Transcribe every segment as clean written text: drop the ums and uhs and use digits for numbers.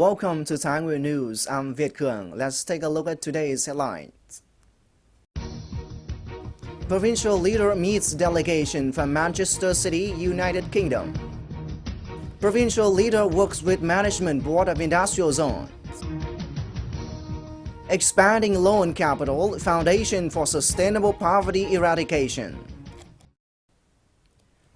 Welcome to Thái Nguyên News. I'm Việt Cường. Let's take a look at today's headlines. Provincial leader meets delegation from Manchester City, United Kingdom. Provincial leader works with Management Board of Industrial Zones. Expanding loan capital, Foundation for Sustainable Poverty Eradication.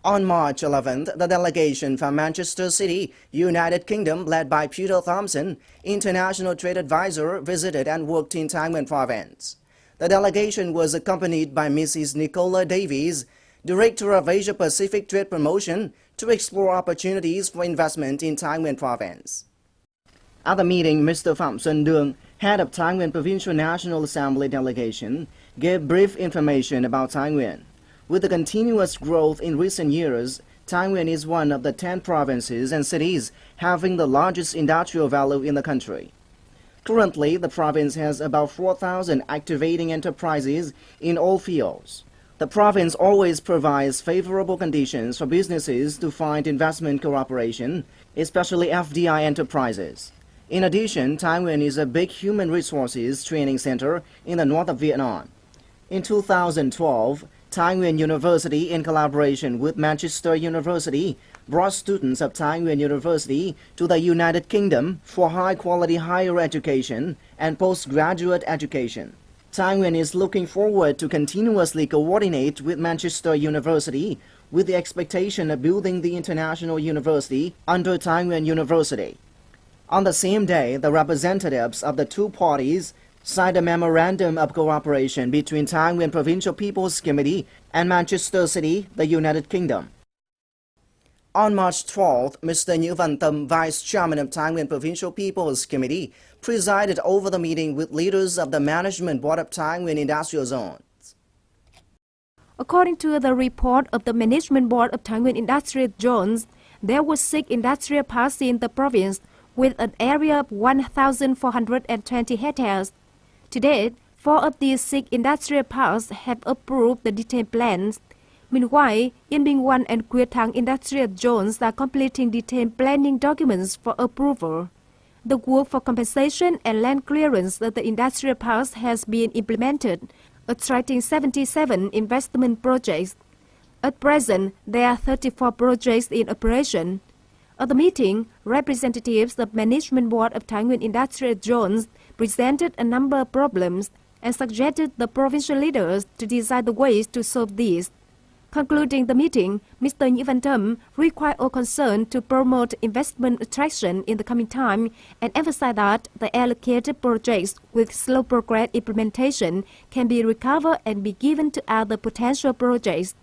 On March 11th, the delegation from Manchester City, United Kingdom, led by Peter Thompson, International Trade Advisor, visited and worked in Thái Nguyên Province. The delegation was accompanied by Mrs. Nicola Davies, Director of Asia-Pacific Trade Promotion, to explore opportunities for investment in Thái Nguyên Province. At the meeting, Mr. Phạm Xuân Đường, head of Thái Nguyên Provincial National Assembly delegation, gave brief information about Thái Nguyên. With the continuous growth in recent years, Thái Nguyên is one of the 10 provinces and cities having the largest industrial value in the country. Currently, the province has about 4,000 activating enterprises in all fields. The province always provides favorable conditions for businesses to find investment cooperation, especially FDI enterprises. In addition, Thái Nguyên is a big human resources training center in the north of Vietnam. In 2012, Thái Nguyên University, in collaboration with Manchester University, brought students of Thái Nguyên University to the United Kingdom for high-quality higher education and postgraduate education. Thái Nguyên is looking forward to continuously coordinate with Manchester University with the expectation of building the international university under Thái Nguyên University. On the same day, the representatives of the two parties signed a memorandum of cooperation between Thái Nguyên Provincial People's Committee and Manchester City, the United Kingdom. On March 12th, Mr. Nhữ Văn Tâm, Vice Chairman of Thái Nguyên Provincial People's Committee, presided over the meeting with leaders of the Management Board of Thái Nguyên Industrial Zones. According to the report of the Management Board of Thái Nguyên Industrial Zones, there were 6 industrial parks in the province with an area of 1,420 hectares. To date, 4 of these 6 industrial parks have approved the detailed plans. Meanwhile, Yên Bình 1 and Quy Thắng industrial zones are completing detailed planning documents for approval. The work for compensation and land clearance of the industrial parks has been implemented, attracting 77 investment projects. At present, there are 34 projects in operation. At the meeting, representatives of Management Board of Thái Nguyên Industrial Zones presented a number of problems and suggested the provincial leaders to decide the ways to solve these. Concluding the meeting, Mr. Nhữ Văn Tâm required all concerned to promote investment attraction in the coming time and emphasized that the allocated projects with slow progress implementation can be recovered and be given to other potential projects.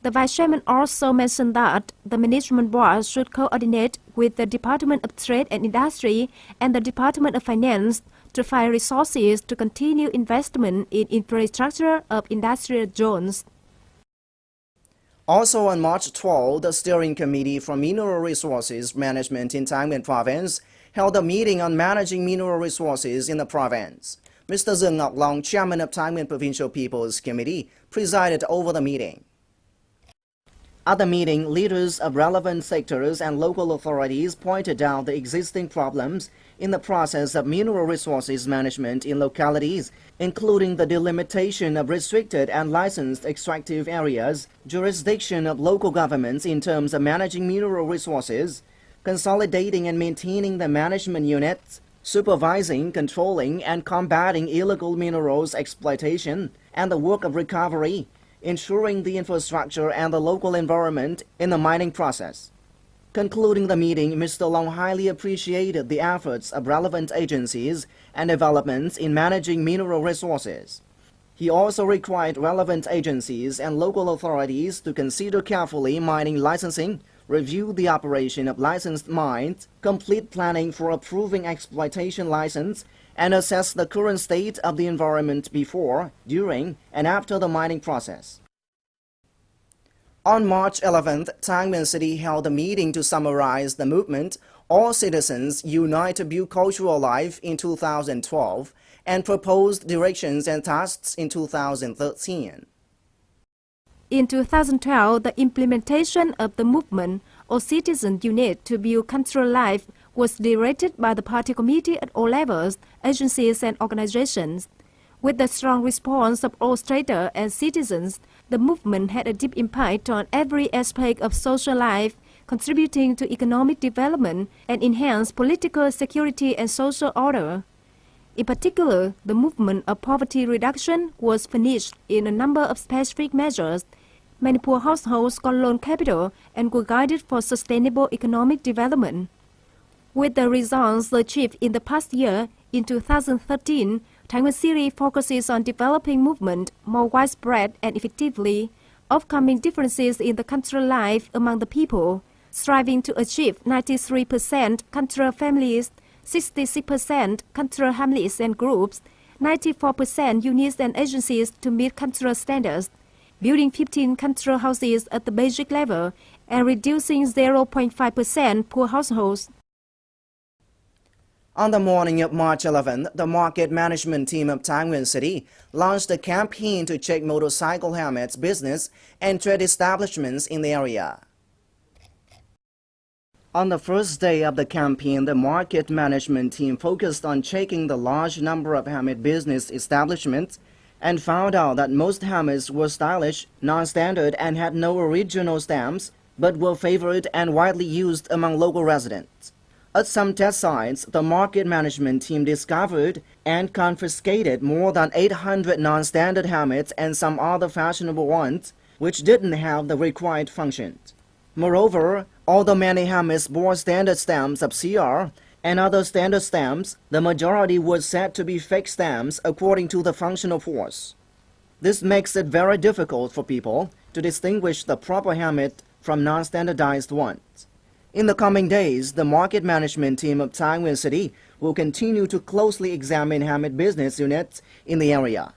The Vice Chairman also mentioned that the Management Board should coordinate with the Department of Trade and Industry and the Department of Finance to find resources to continue investment in infrastructure of industrial zones. Also on March 12, the Steering Committee for Mineral Resources Management in Thái Nguyên Province held a meeting on managing mineral resources in the province. Mr. Dương Ngọc Long, Chairman of Thái Nguyên Provincial People's Committee, presided over the meeting. At the meeting, leaders of relevant sectors and local authorities pointed out the existing problems in the process of mineral resources management in localities, including the delimitation of restricted and licensed extractive areas, jurisdiction of local governments in terms of managing mineral resources, consolidating and maintaining the management units, supervising, controlling, and combating illegal minerals exploitation, and the work of recovery, ensuring the infrastructure and the local environment in the mining process. Concluding the meeting, Mr. Long highly appreciated the efforts of relevant agencies and developments in managing mineral resources. He also required relevant agencies and local authorities to consider carefully mining licensing, review the operation of licensed mines, complete planning for approving exploitation license, and assess the current state of the environment before, during, and after the mining process. On March 11th, Thái Nguyên City held a meeting to summarize the movement All Citizens Unite to Build Cultural Life in 2012 and proposed directions and tasks in 2013. In 2012, the implementation of the movement All Citizens Unite to Build Cultural Life was directed by the party committee at all levels, agencies and organizations. With the strong response of all stakeholders and citizens, the movement had a deep impact on every aspect of social life, contributing to economic development and enhance political security and social order. In particular, the movement of poverty reduction was finished in a number of specific measures. Many poor households got loan capital and were guided for sustainable economic development. With the results achieved in the past year, in 2013, Thái Nguyên City focuses on developing movement more widespread and effectively, overcoming differences in the cultural life among the people, striving to achieve 93% cultural families, 66% cultural hamlets and groups, 94% units and agencies to meet cultural standards, building 15 cultural houses at the basic level, and reducing 0.5% poor households. On the morning of March 11th, the market management team of Thái Nguyên City launched a campaign to check motorcycle helmets business and trade establishments in the area. On the first day of the campaign, the market management team focused on checking the large number of helmet business establishments and found out that most helmets were stylish, non-standard, and had no original stamps, but were favored and widely used among local residents. At some test sites, the market management team discovered and confiscated more than 800 non-standard helmets and some other fashionable ones, which didn't have the required functions. Moreover, although many helmets bore standard stamps of CR and other standard stamps, the majority were said to be fake stamps according to the functional force. This makes it very difficult for people to distinguish the proper helmet from non-standardized ones. In the coming days, the market management team of Thái Nguyên City will continue to closely examine helmet business units in the area.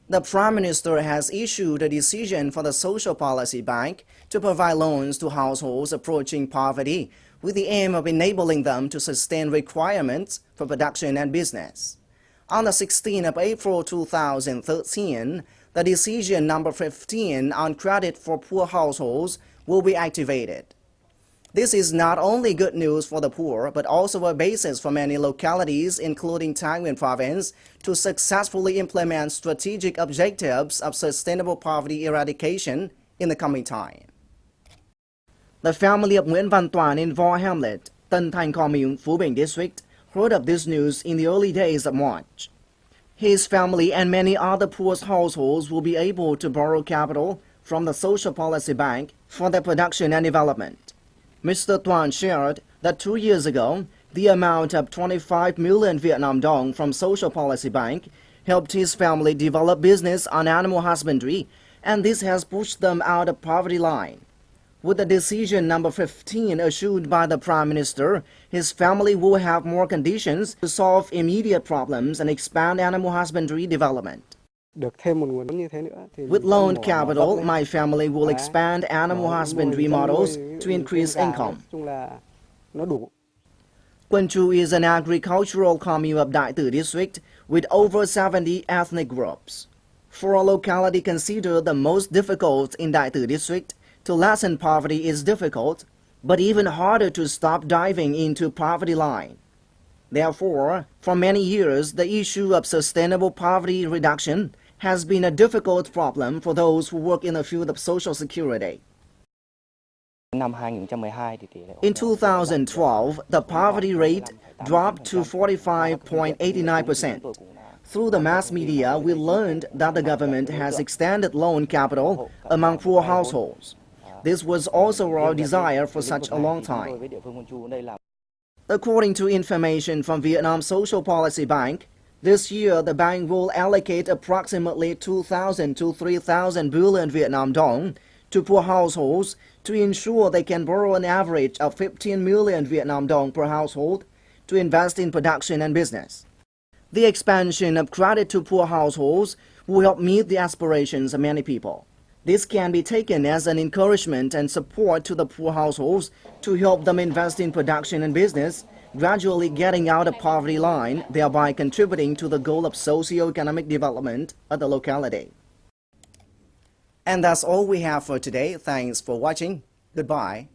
The Prime Minister has issued a decision for the Social Policy Bank to provide loans to households approaching poverty with the aim of enabling them to sustain requirements for production and business. On the 16th of April 2013, the decision number 15 on credit for poor households will be activated. This is not only good news for the poor, but also a basis for many localities, including Thái Nguyên Province, to successfully implement strategic objectives of sustainable poverty eradication in the coming time. The family of Nguyễn Văn Toàn in Vo Hamlet, Tân Thành Commune, Phú Bình District, heard of this news in the early days of March. His family and many other poor households will be able to borrow capital from the Social Policy Bank for their production and development. Mr. Toàn shared that 2 years ago, the amount of 25 million Vietnam dong from Social Policy Bank helped his family develop business on animal husbandry, and this has pushed them out of poverty line. With the decision number 15 issued by the Prime Minister, his family will have more conditions to solve immediate problems and expand animal husbandry development. With loaned capital, my family will expand animal husbandry models to increase income. Quân Chu is an agricultural commune of Đại Từ District with over 70 ethnic groups. For a locality considered the most difficult in Đại Từ District, to lessen poverty is difficult, but even harder to stop diving into poverty line. Therefore, for many years, the issue of sustainable poverty reduction has been a difficult problem for those who work in the field of social security. In 2012, the poverty rate dropped to 45.89%. Through the mass media, we learned that the government has extended loan capital among poor households. This was also our desire for such a long time. According to information from Vietnam Social Policy Bank, this year the bank will allocate approximately 2,000 to 3,000 billion Vietnam dong to poor households to ensure they can borrow an average of 15 million Vietnam dong per household to invest in production and business. The expansion of credit to poor households will help meet the aspirations of many people. This can be taken as an encouragement and support to the poor households to help them invest in production and business, gradually getting out of poverty line, thereby contributing to the goal of socio-economic development of the locality. And that's all we have for today. Thanks for watching. Goodbye.